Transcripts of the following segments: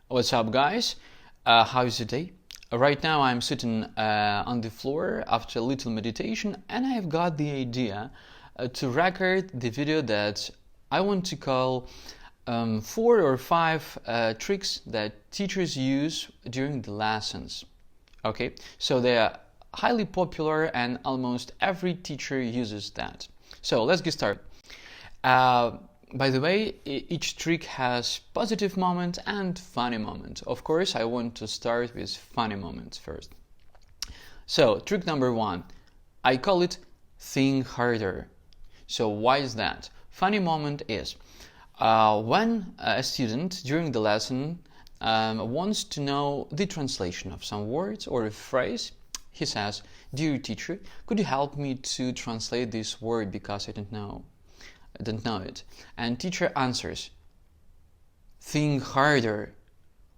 What's up, guys? How's your day? Right now I'm sitting on the floor after a little meditation, and I've got the idea to record the video that I want to call 4 or 5 tricks that teachers use during the lessons. Okay, so they are highly popular and almost every teacher uses that. So let's get started. By the way, each trick has positive moment and funny moment. Of course, I want to start with funny moments first. So, trick number 1, I call it think harder. So, why is that? Funny moment is when a student during the lesson wants to know the translation of some words or a phrase, he says, "Dear teacher, could you help me to translate this word because I don't know it?" And teacher answers, "Think harder."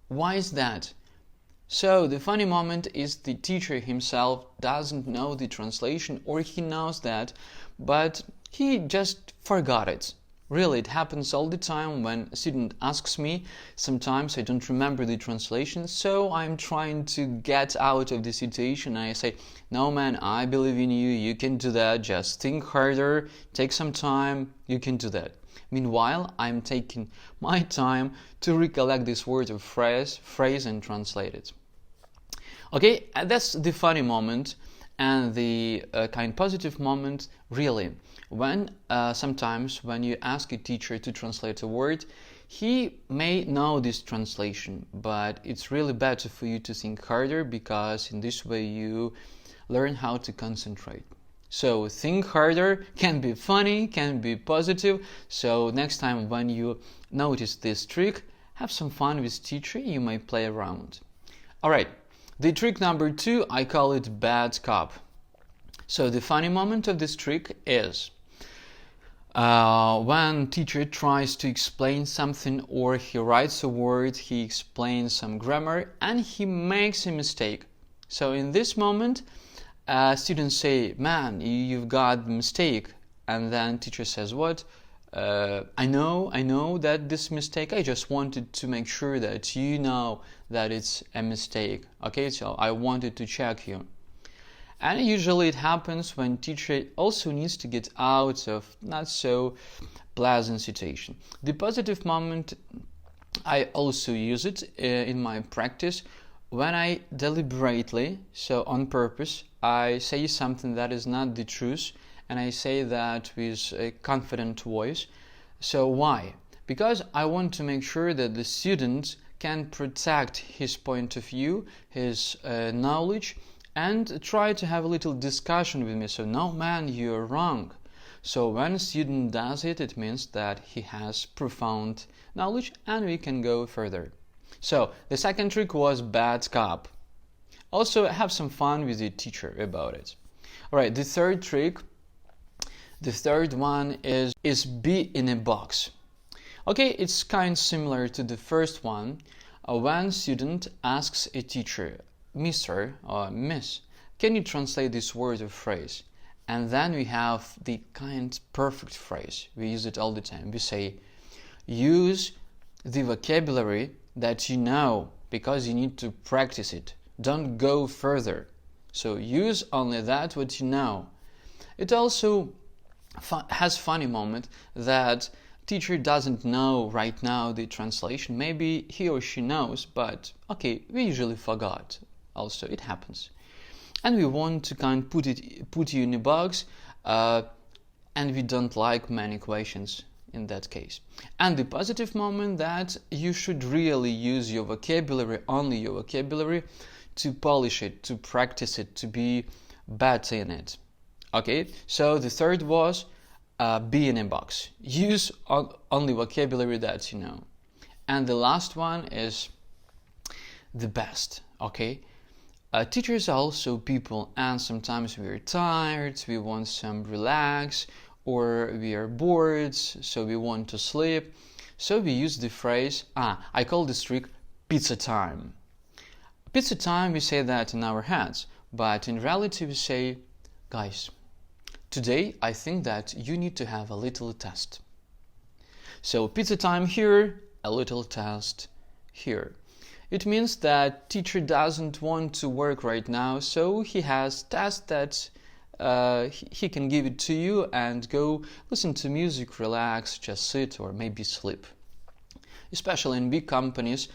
Why is that? So the funny moment is the teacher himself doesn't know the translation, or he knows that, but he just forgot it. Really, it happens all the time when a student asks me. Sometimes I don't remember the translation, so I'm trying to get out of the situation. I say, "No man, I believe in you, you can do that, just think harder, take some time, you can do that." Meanwhile, I'm taking my time to recollect this word or phrase and translate it. Okay, that's the funny moment. And the kind positive moment, really, when sometimes when you ask a teacher to translate a word, he may know this translation, but it's really better for you to think harder, because in this way you learn how to concentrate. So think harder can be funny, can be positive. So next time when you notice this trick, have some fun with teacher, you may play around. Alright. The trick number 2, I call it bad cop. So the funny moment of this trick is when teacher tries to explain something, or he writes a word, he explains some grammar, and he makes a mistake. So in this moment, students say, "Man, you've got a mistake." And then teacher says, "What? I know that this mistake, I just wanted to make sure that you know that it's a mistake. Okay, so I wanted to check you." And usually it happens when teacher also needs to get out of not so pleasant situation. The positive moment, I also use it in my practice when I deliberately, so on purpose, I say something that is not the truth, and I say that with a confident voice. So why? Because I want to make sure that the student can protect his point of view, his knowledge, and try to have a little discussion with me. So, "No man, you're wrong." So when a student does it, it means that he has profound knowledge, and we can go further. So the second trick was bad cop. Also have some fun with the teacher about it. Alright, the third trick, the third one is be in a box. Okay, it's kind of similar to the first one. When student asks a teacher, "Mr. or Miss, can you translate this word or phrase?" And then we have the kind perfect phrase. We use it all the time. We say, use the vocabulary that you know, because you need to practice it. Don't go further. So use only that what you know. It also has funny moment that teacher doesn't know right now the translation. Maybe he or she knows, but okay, we usually forgot. Also, it happens. And we want to kind of put you in a box, and we don't like many questions in that case. And the positive moment, that you should really use your vocabulary, only your vocabulary, to polish it, to practice it, to be better in it. Okay, so the third was be in a box. Use only vocabulary that you know. And the last one is the best. Okay, teachers are also people, and sometimes we are tired, we want some relax, or we are bored, so we want to sleep. So we use the phrase, I call this trick pizza time. Pizza time, we say that in our heads, but in reality we say, "Guys, today I think that you need to have a little test." So pizza time here, a little test here. It means that teacher doesn't want to work right now, so he has tasks that he can give it to you and go listen to music, relax, just sit, or maybe sleep. Especially in big companies,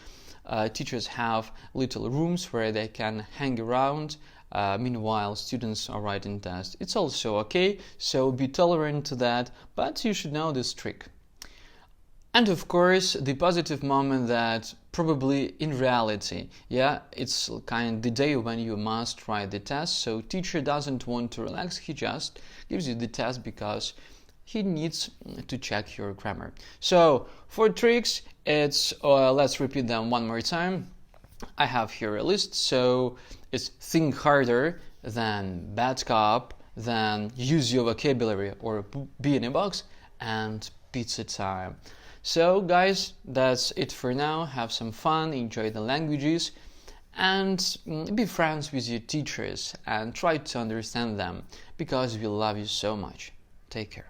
teachers have little rooms where they can hang around. Meanwhile, students are writing tests. It's also okay, so be tolerant to that, but you should know this trick. And of course, the positive moment that probably in reality, it's kind of the day when you must write the test. So teacher doesn't want to relax, he just gives you the test because he needs to check your grammar. So for tricks, it's let's repeat them one more time. I have here a list. So it's think harder, then bad cop, then use your vocabulary or be in a box, and pizza time. So guys, that's it for now. Have some fun, enjoy the languages, and be friends with your teachers and try to understand them because we love you so much. Take care.